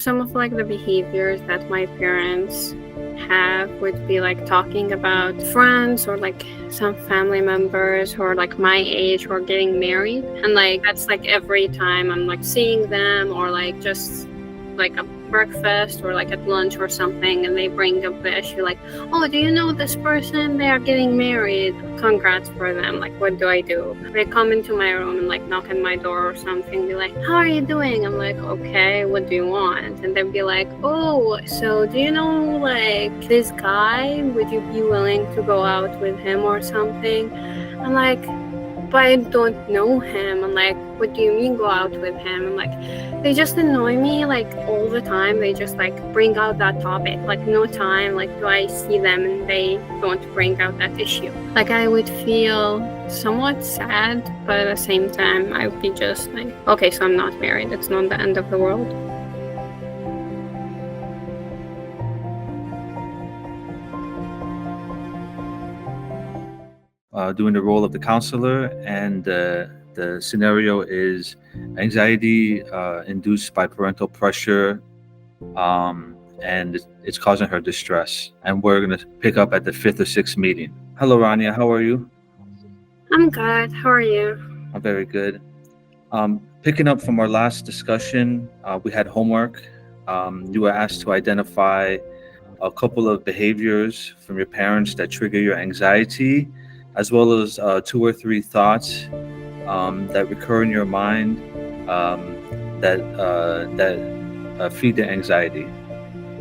some of like the behaviors that my parents have would be like talking about friends or like some family members who are like my age who are getting married, and like that's like every time I'm like seeing them or like just like a breakfast or like at lunch or something, and they bring up the issue like, oh, do you know this person, they are getting married, congrats for them. Like, what do I do? They come into my room and like knock on my door or something, be like, how are you doing? I'm like, okay, what do you want? And they'd be like, oh, so do you know like this guy, would you be willing to go out with him or something? I'm like, but I don't know him. I'm like, what do you mean go out with him? I'm like, they just annoy me like all the time. They just like bring out that topic, like no time like do I see them and they don't bring out that issue. Like I would feel somewhat sad, but at the same time I would be just like, okay, so I'm not married, it's not the end of the world. Doing the role of the counselor, and the scenario is anxiety induced by parental pressure, and it's causing her distress. And we're going to pick up at the fifth or sixth meeting. Hello, Rania. How are you? I'm good. How are you? I'm very good. Picking up from our last discussion, we had homework. You were asked to identify a couple of behaviors from your parents that trigger your anxiety, as well as 2 or 3 thoughts that recur in your mind that feed the anxiety.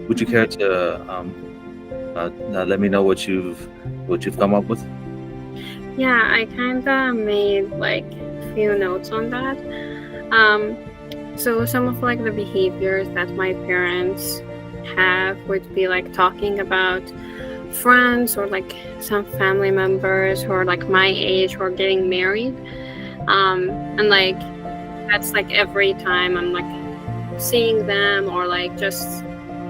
Would you care to let me know what you've come up with? Yeah, I kind of made like a few notes on that. So some of like the behaviors that my parents have would be like talking about friends or like some family members who are like my age who are getting married, and like that's like every time I'm like seeing them or like just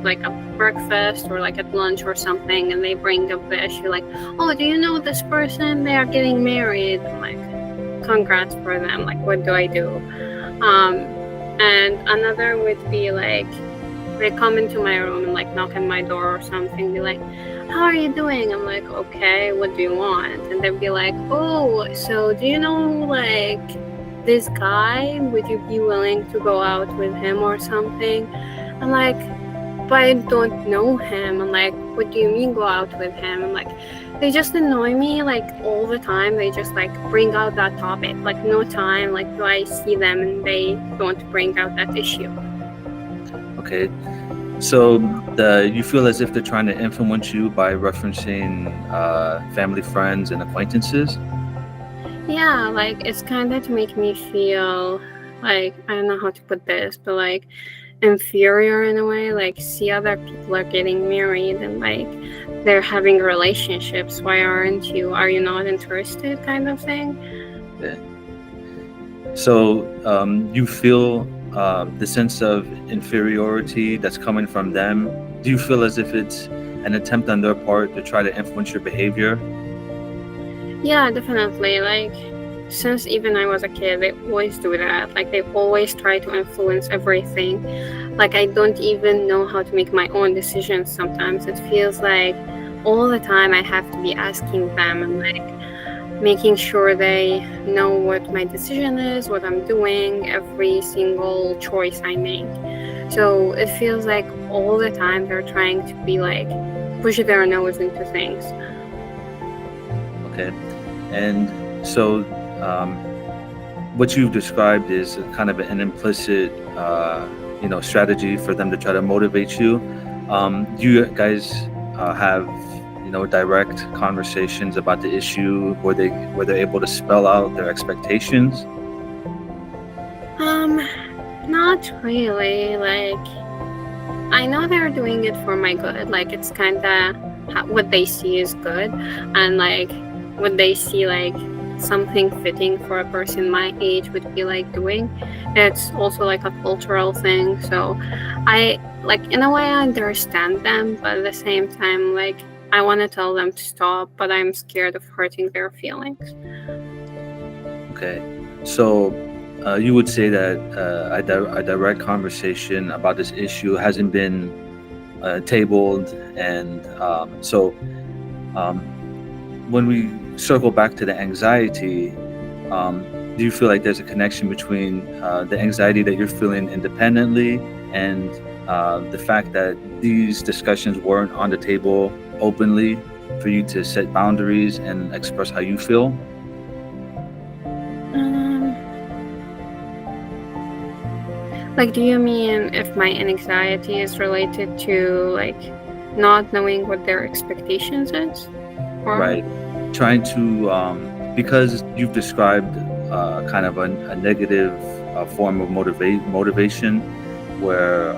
like a breakfast or like at lunch or something, and they bring up the issue like, oh, do you know this person, they are getting married? I'm like, congrats for them. Like, what do I do? And another would be like, they come into my room and like knock on my door or something, be like, how are you doing? I'm like, okay, what do you want? And they'd be like, oh, so do you know like this guy, would you be willing to go out with him or something? I'm like, but I don't know him. I'm like, what do you mean go out with him? I'm like, they just annoy me like all the time. They just like bring out that topic, like no time like do I see them and they don't bring out that issue. Okay, so you feel as if they're trying to influence you by referencing family, friends, and acquaintances? Yeah, like it's kind of to make me feel like, I don't know how to put this, but like inferior in a way. Like, see other people are getting married and like they're having relationships, why aren't you? Are you not interested, kind of thing? Yeah. So you feel the sense of inferiority that's coming from them. Do you feel as if it's an attempt on their part to try to influence your behavior? Yeah, definitely. Like, since even I was a kid, they always do that. Like, they always try to influence everything. Like, I don't even know how to make my own decisions sometimes. It feels like all the time I have to be asking them and like making sure they know what my decision is, what I'm doing, every single choice I make. So it feels like all the time they're trying to be like, push their nose into things. Okay, and so what you've described is kind of an implicit, strategy for them to try to motivate you. Do you guys have, direct conversations about the issue where they're able to spell out their expectations? Not really. Like, I know they're doing it for my good. Like, it's kind of what they see is good, and like what they see like something fitting for a person my age would be like doing. It's also like a cultural thing. So I like, in a way, I understand them, but at the same time, like, I want to tell them to stop, but I'm scared of hurting their feelings. Okay, so you would say that a direct conversation about this issue hasn't been tabled, and um, when we circle back to the anxiety, do you feel like there's a connection between the anxiety that you're feeling independently and the fact that these discussions weren't on the table openly for you to set boundaries and express how you feel? Um, like, do you mean if my anxiety is related to like not knowing what their expectations is, or? Right. Trying to, because you've described kind of a negative form of motivation where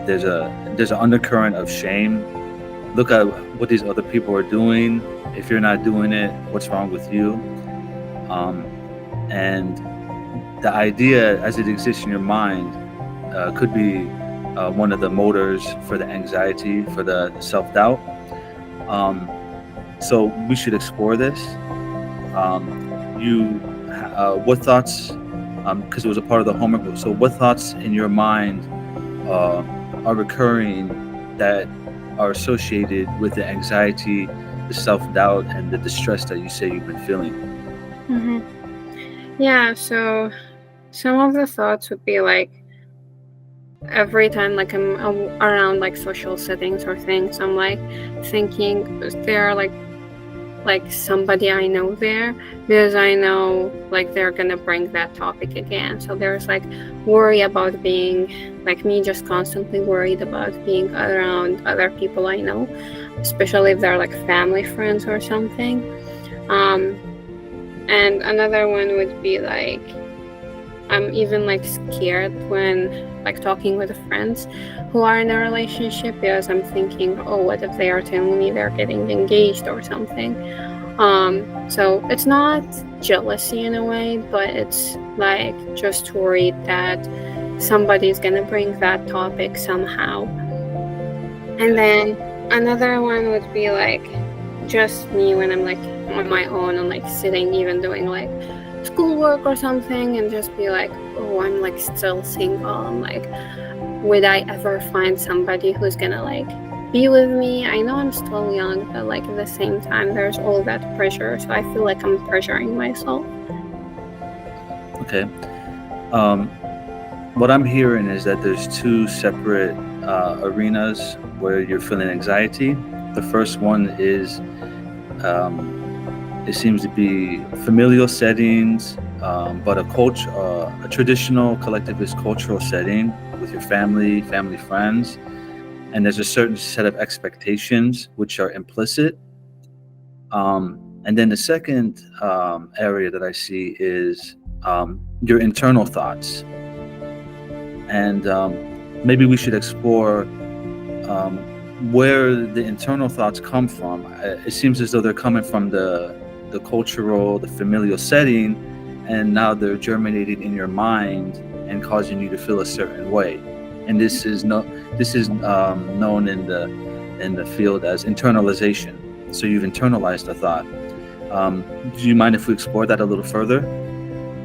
there's an undercurrent of shame. Look at what these other people are doing. If you're not doing it, what's wrong with you? Um, and the idea as it exists in your mind could be one of the motors for the anxiety, for the self-doubt. Um, so we should explore this. What thoughts, because it was a part of the homework, so what thoughts in your mind are recurring that are associated with the anxiety, the self-doubt, and the distress that you say you've been feeling? Mm-hmm. Yeah, so some of the thoughts would be like every time like I'm around like social settings or things, I'm like thinking, is there like somebody I know there? Because I know like they're gonna bring that topic again. So there's like worry about being like me, just constantly worried about being around other people I know, especially if they're like family friends or something. And another one would be like I'm even like scared when like talking with friends who are in a relationship, because I'm thinking, oh, what if they are telling me they're getting engaged or something? So it's not jealousy in a way, but it's like just worried that somebody's gonna bring that topic somehow. And then another one would be like just me when I'm like on my own and like sitting, even doing like schoolwork or something, and just be like, oh, I'm like still single. I'm like, would I ever find somebody who's gonna like be with me? I know I'm still young, but like at the same time there's all that pressure, so I feel like I'm pressuring myself. Okay. What I'm hearing is that there's two separate arenas where you're feeling anxiety. The first one is it seems to be familial settings, but a traditional collectivist cultural setting with your family friends, and there's a certain set of expectations which are implicit. And then the second area that I see is your internal thoughts, and maybe we should explore where the internal thoughts come from. It seems as though they're coming from the cultural, the familial setting, and now they're germinating in your mind and causing you to feel a certain way. And this is known in the field as internalization. So you've internalized a thought. Do you mind if we explore that a little further?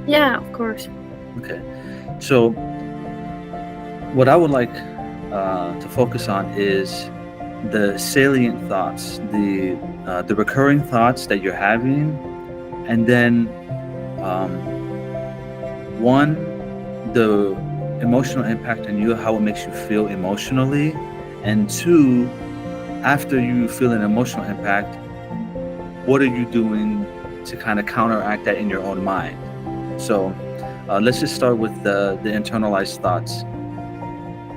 Yeah, of course. Okay. So what I would like to focus on is the salient thoughts, the recurring thoughts that you're having, and then one, the emotional impact on you, how it makes you feel emotionally, and two, after you feel an emotional impact, what are you doing to kind of counteract that in your own mind? So let's just start with the internalized thoughts.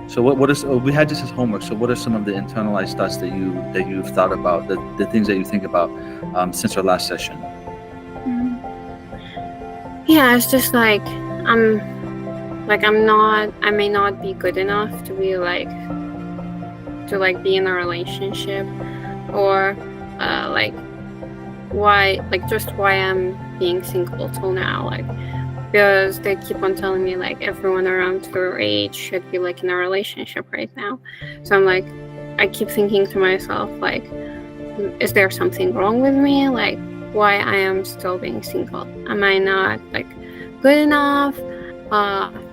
So what is we had this as homework. So what are some of the internalized thoughts that you've thought about, the things that you think about since our last session? Yeah, it's just like I may not be good enough to be like be in a relationship, or why I'm being single till now, like because they keep on telling me like everyone around their age should be like in a relationship right now. So I'm like, I keep thinking to myself like, is there something wrong with me? Like, why I am still being single? Am I not like good enough?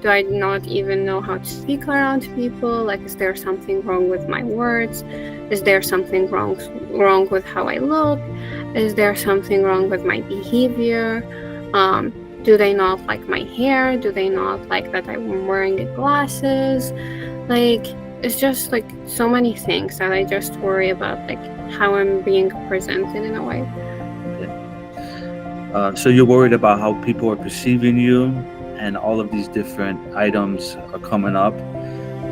Do I not even know how to speak around people? Like, is there something wrong with my words? Is there something wrong with how I look? Is there something wrong with my behavior? Um, do they not like my hair? Do they not like that I'm wearing glasses? Like, it's just like so many things that I just worry about, like how I'm being presented in a way. So you're worried about how people are perceiving you, and all of these different items are coming up.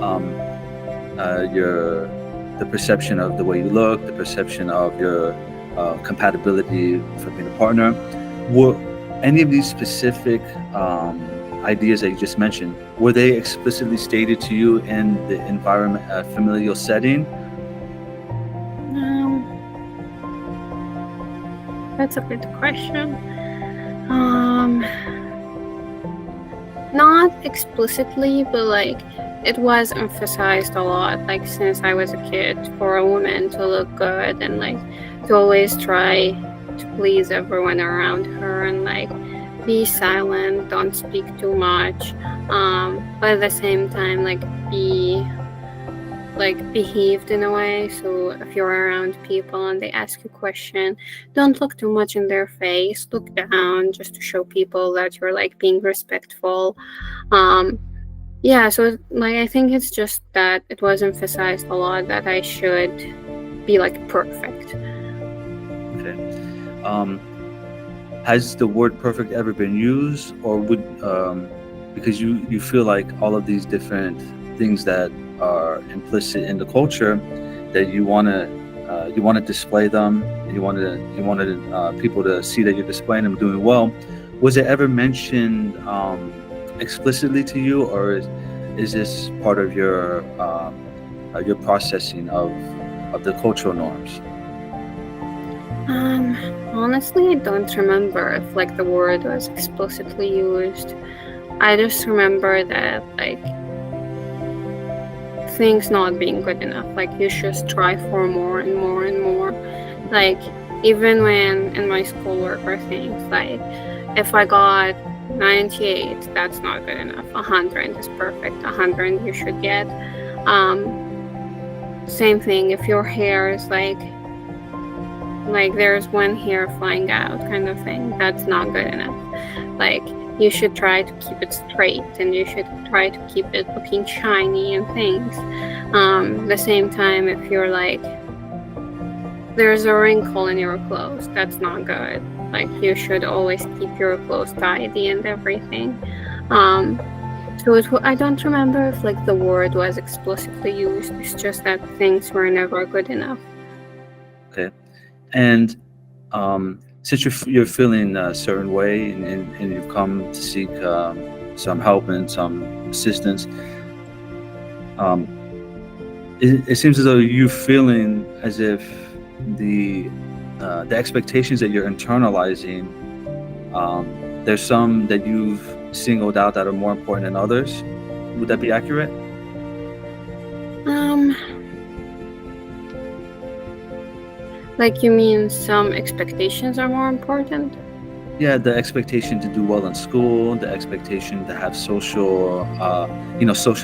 Um, your the perception of the way you look, the perception of your compatibility for being a partner. Were any of these specific ideas that you just mentioned, were they explicitly stated to you in the environment, familial setting? Um, that's a good question. Um, Not explicitly, but like it was emphasized a lot, like since I was a kid, for a woman to look good and like to always try to please everyone around her and like be silent, don't speak too much, but at the same time like be like behaved in a way. So if you're around people and they ask you a question, don't look too much in their face, look down just to show people that you're like being respectful. um yeah, so like I think it's just that it was emphasized a lot that I should be like perfect. Okay. Um, has the word perfect ever been used, or would because you feel like all of these different things that are implicit in the culture, that you want to display them, and you wanted people to see that you're displaying them doing well. Was it ever mentioned explicitly to you, or is this part of your processing of the cultural norms? um Honestly, I don't remember if like the word was explicitly used. I just remember that like things not being good enough, like you should strive for more and more and more. Like even when in my schoolwork or things, like if I got 98, that's not good enough. 100 is perfect. 100 you should get. Same thing if your hair is like there's one hair flying out kind of thing, that's not good enough. Like you should try to keep it straight and you should try to keep it looking shiny and things. The same time, if you're like there's a wrinkle in your clothes, that's not good. Like you should always keep your clothes tidy and everything. um so I don't remember if like the word was explicitly used. It's just that things were never good enough. Okay. And since you're feeling a certain way, and you've come to seek some help and some assistance, um, it seems as though you're feeling as if the expectations that you're internalizing, there's some that you've singled out that are more important than others. Would that be accurate? um like you mean some expectations are more important? Yeah, the expectation to do well in school, the expectation to have social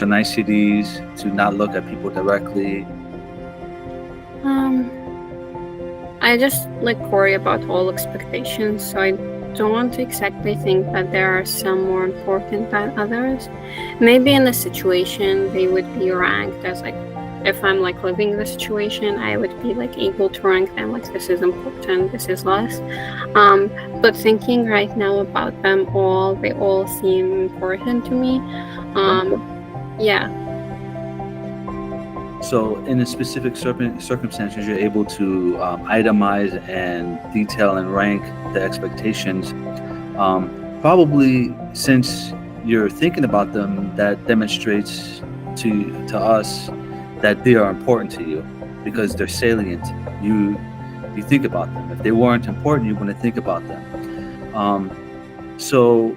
niceties, to not look at people directly. um I just like worry about all expectations, so I don't exactly think that there are some more important than others. Maybe in a situation they would be ranked as like, if I'm like living the situation, I would be like able to rank them like this is important, this is less. But thinking right now about them all, they all seem important to me. Okay. Yeah. So, in a specific circumstances, you're able to itemize and detail and rank the expectations. Probably since you're thinking about them, that demonstrates to us that they are important to you because they're salient. You think about them. If they weren't important, you wouldn't think about them. So,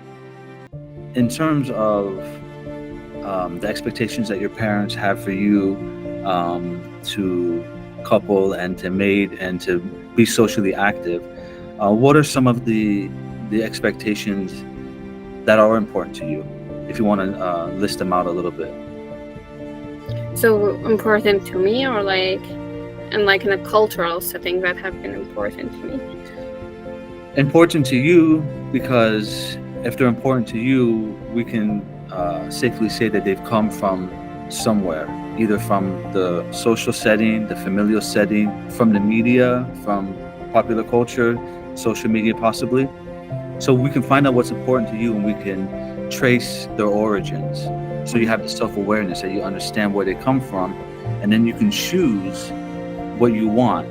in terms of the expectations that your parents have for you, to couple and to mate and to be socially active, what are some of the expectations that are important to you, if you want to list them out a little bit. So important to me, or like, and like in a cultural setting that have been important to me. Important to you because if they're important to you, we can safely say that they've come from somewhere, either from the social setting, the familial setting, from the media, from popular culture, social media possibly. So we can find out what's important to you and we can trace their origins. So you have the self-awareness that you understand where they come from, and then you can choose what you want.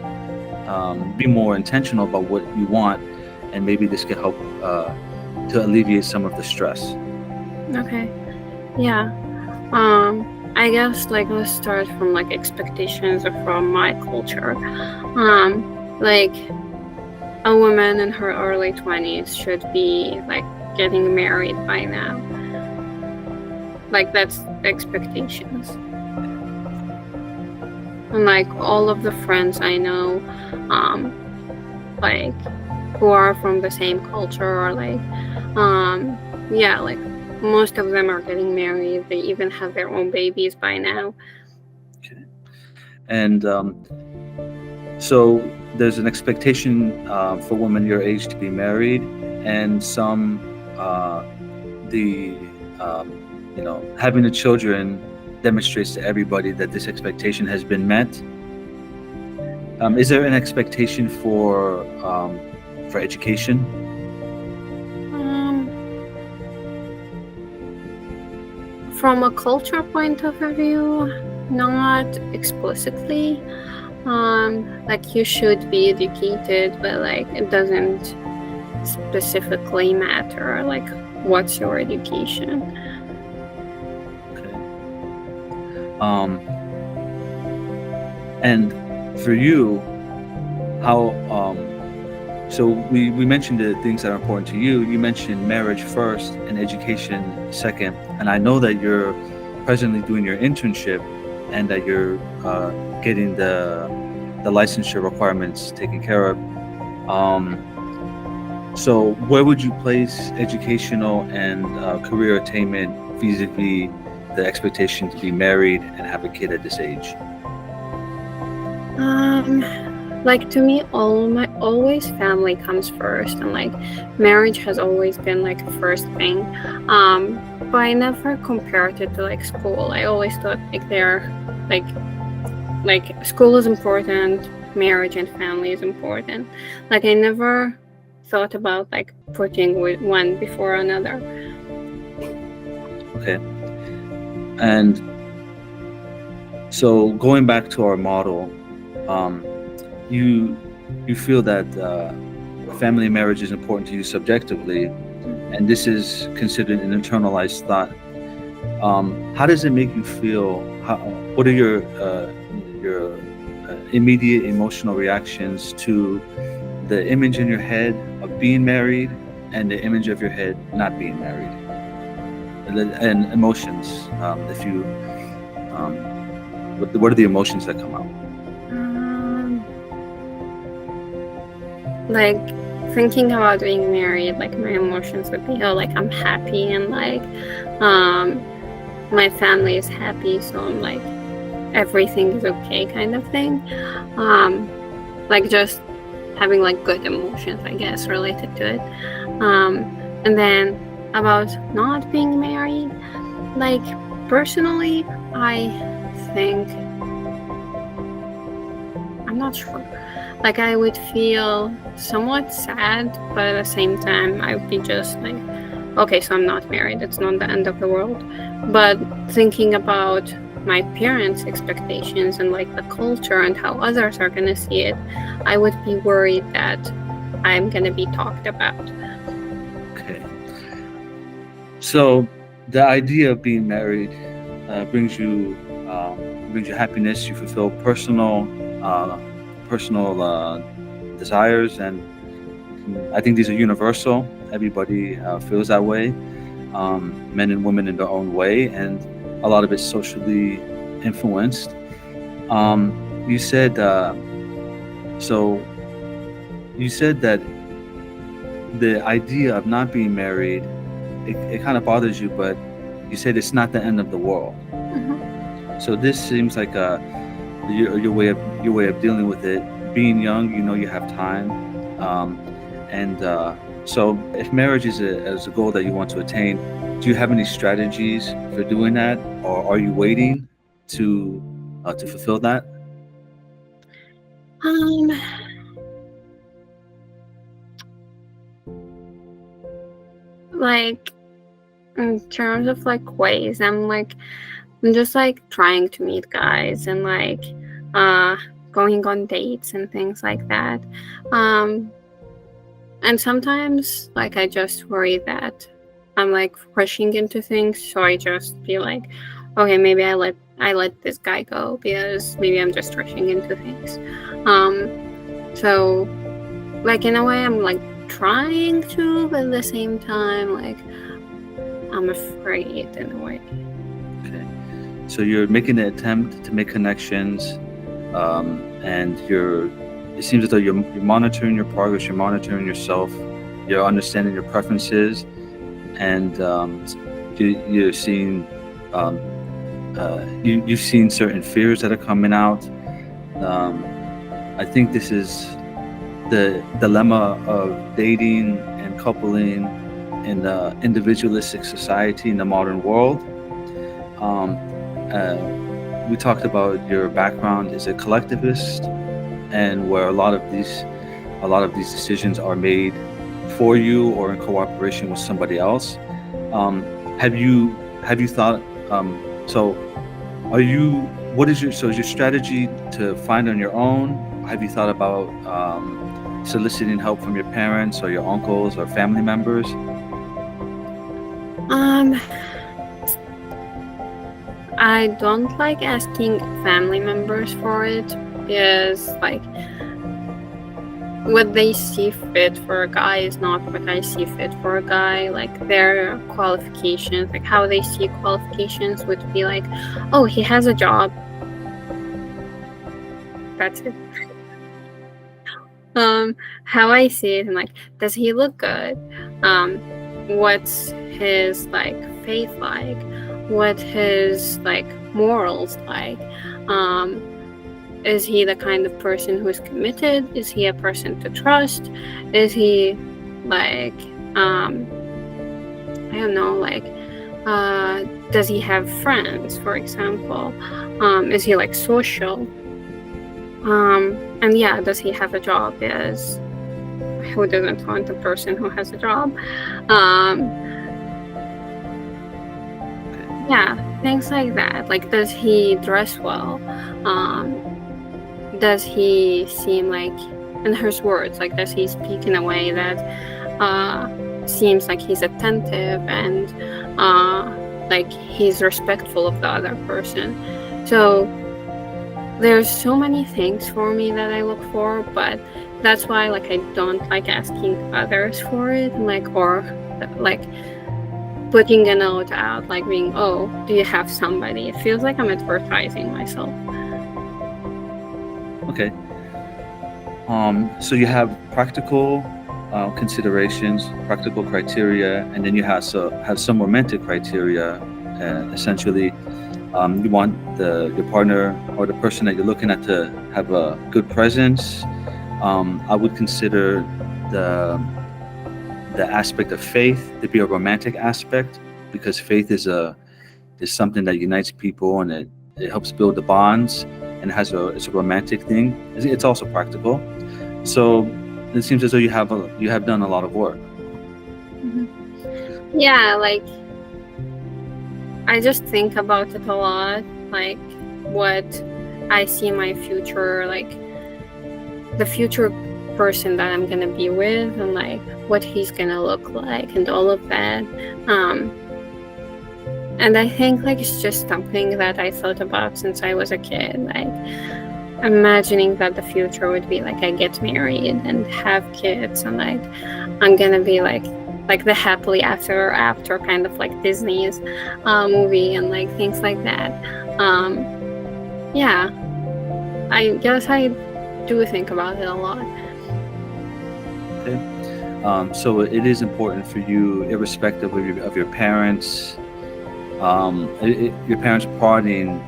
Be more intentional about what you want, and maybe this can help to alleviate some of the stress. Okay. Yeah. I guess like let's start from like expectations from my culture. Like a woman in her early 20s should be like getting married by now. Like that's expectations. And like all of the friends I know, like who are from the same culture, or like, yeah, like most of them are getting married. They even have their own babies by now. Okay. And so there's an expectation for women your age to be married, and some the having the children demonstrates to everybody that this expectation has been met. Is there an expectation for education? From a culture point of view, not explicitly. Like you should be educated, but like it doesn't specifically matter like what's your education. Okay. And for you, how so we mentioned the things that are important to you. You mentioned marriage first and education second, and I know that you're presently doing your internship and that you're getting the licensure requirements taken care of. So where would you place educational and career attainment vis-a-vis the expectation to be married and have a kid at this age? Like to me, always family comes first, and like marriage has always been like the first thing. But I never compared it to like school. I always thought like they're like school is important, marriage and family is important. Like I never thought about like putting one before another. Okay. And so going back to our model, you feel that family and marriage is important to you subjectively, and this is considered an internalized thought. How does it make you feel? What are your immediate emotional reactions to the image in your head of being married and the image of your head not being married, and emotions? If you, what are the emotions that come out? Like thinking about being married, like my emotions would be, oh, like I'm happy, and like my family is happy, so I'm like everything is okay kind of thing. Like just having like good emotions, I guess, related to it. And then about not being married, like personally, I think, I'm not sure. Like I would feel somewhat sad, but at the same time, I would be just like, okay, so I'm not married. It's not the end of the world. But thinking about my parents' expectations and like the culture and how others are gonna see it, I would be worried that I'm gonna be talked about. Okay. So the idea of being married brings you happiness. You fulfill personal desires, and I think these are universal. Everybody feels that way, men and women in their own way, and a lot of it's socially influenced. You said so. You said that the idea of not being married it kind of bothers you, but you said it's not the end of the world. Hmm. So this seems like your way of dealing with it. Being young, you know you have time, um, and so if marriage is a goal that you want to attain, do you have any strategies for doing that, or are you waiting to fulfill that? Um, like in terms of like ways, I'm just like trying to meet guys and like uh going on dates and things like that. Um, and sometimes like I just worry that I'm like rushing into things, so I just feel like, okay, maybe I let this guy go because maybe I'm just rushing into things. Um, so like in a way I'm like trying to, but at the same time like I'm afraid in a way. Okay. So you're making an attempt to make connections, and it seems as though you're monitoring your progress, you're monitoring yourself, you're understanding your preferences, and you're seeing, um, you've seen certain fears that are coming out. Um, I think this is the dilemma of dating and coupling in the individualistic society in the modern world. Um, uh, we talked about your background is a collectivist, and where a lot of these decisions are made for you or in cooperation with somebody else. Um, have you thought? So, are you? What is is your strategy to find on your own? Have you thought about soliciting help from your parents or your uncles or family members? Um, I don't like asking family members for it because like what they see fit for a guy is not what I see fit for a guy. Like their qualifications, like how they see qualifications would be like, oh, he has a job. That's it. How I see it, and like, does he look good? Um, what's his like faith like? What his like morals like? Um, is he the kind of person who is committed? Is he a person to trust? Is he like I don't know, like does he have friends, for example? Is he like social? And yeah, does he have a job? Yes. Who doesn't want a person who has a job? Um, yeah, things like that. Like, does he dress well? Um, does he seem like, in his words, like, does he speak in a way that seems like he's attentive and like he's respectful of the other person? So there's so many things for me that I look for, but that's why like I don't like asking others for it, like or like putting a note out, like being, oh, do you have somebody? It feels like I'm advertising myself. Okay. So you have practical considerations, practical criteria, and then you have some romantic criteria. Essentially, you want your partner or the person that you're looking at to have a good presence. I would consider the the aspect of faith to be a romantic aspect, because faith is something that unites people, and it helps build the bonds, and it's a romantic thing. It's also practical. So it seems as though you have done a lot of work. Mhm. Yeah, like I just think about it a lot, like what I see my future, like the future person that I'm gonna be with, and like what he's gonna look like, and all of that. Um, and I think like it's just something that I thought about since I was a kid, like imagining that the future would be like I get married and have kids, and like I'm gonna be like the happily after kind of like Disney's movie and like things like that. Um, yeah, I guess I do think about it a lot. Okay. So it is important for you, irrespective of your parents. Your parents partying,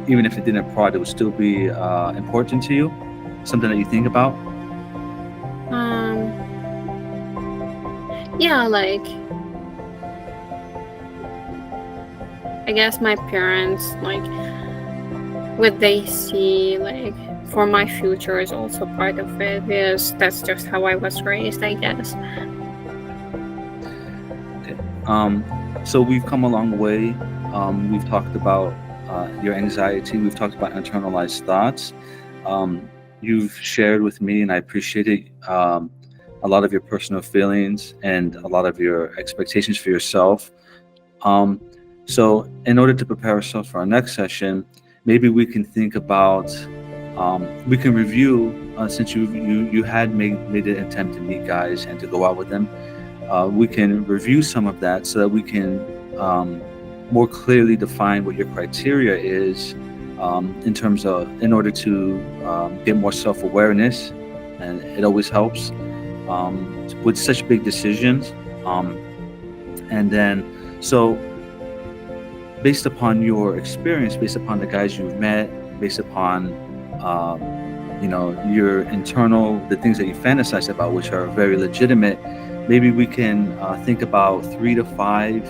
even if it didn't prod, it would still be important to you. Something that you think about. Um, yeah, like I guess my parents, like what they see, like for my future is also part of it because that's just how I was raised, I guess. Okay. So we've come a long way. We've talked about your anxiety. We've talked about internalized thoughts. You've shared with me, and I appreciate it, a lot of your personal feelings and a lot of your expectations for yourself. Um, so, in order to prepare ourselves for our next session, maybe we can think about, we can review, since you had made an attempt to meet guys and to go out with them. We can review some of that so that we can more clearly define what your criteria is, in terms of, in order to get more self-awareness, and it always helps with such big decisions. Um, and then, so based upon your experience, based upon the guys you've met, based upon um, your internal, the things that you fantasize about, which are very legitimate, maybe we can think about 3 to 5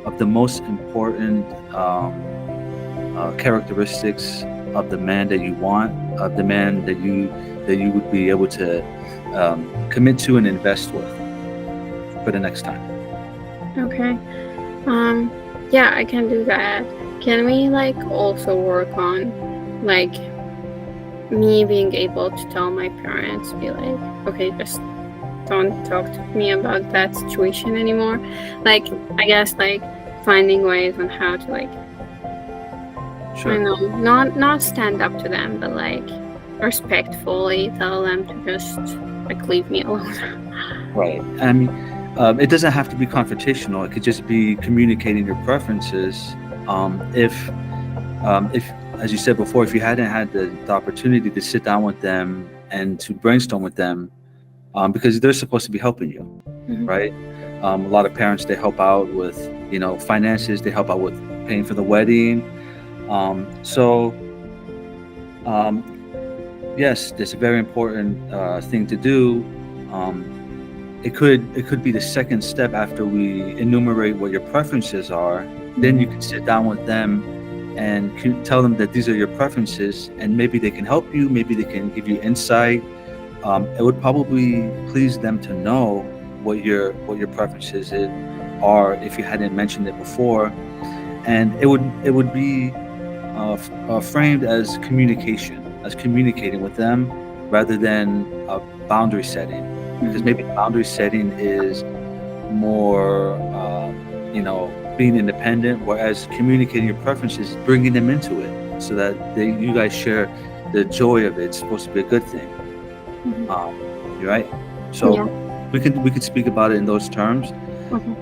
of the most important characteristics of the man that you want, of the man that you would be able to commit to and invest with for the next time. Okay. Um, yeah, I can do that. Can we like also work on like me being able to tell my parents, be like, okay, just don't talk to me about that situation anymore. Like, I guess like finding ways on how to like, I Sure. don't know, not stand up to them, but like respectfully tell them to just like leave me alone. Right. I mean, it doesn't have to be confrontational. It could just be communicating your preferences. If, as you said before, if you hadn't had the opportunity to sit down with them and to brainstorm with them, because they're supposed to be helping you, Mhm. right? A lot of parents, they help out with, finances. They help out with paying for the wedding. So, um, yes, it's a very important thing to do. Um, it could be the second step after we enumerate what your preferences are. Then you can sit down with them and tell them that these are your preferences, and maybe they can help you. Maybe they can give you insight. It would probably please them to know what your preferences are if you hadn't mentioned it before, and it would be framed as communication, as communicating with them rather than boundary setting, because maybe boundary setting is more being independent, whereas communicating your preferences is bringing them into it so that you guys share the joy of it. It's supposed to be a good thing. Mhm. You're right. So Yeah. we could speak about it in those terms. Okay.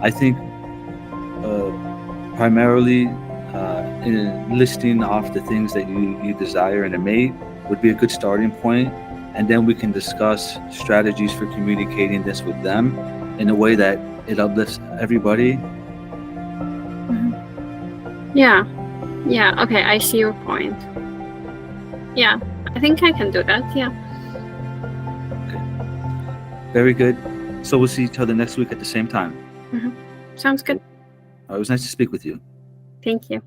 I think primarily in listing off the things that you desire in a mate would be a good starting point, and then we can discuss strategies for communicating this with them in a way that it uplifts everybody. Mhm. Yeah. Yeah. Okay. I see your point. Yeah. I think I can do that. Yeah. Okay, very good. So we'll see each other next week at the same time. Mhm. Sounds good. It was nice to speak with you. Thank you.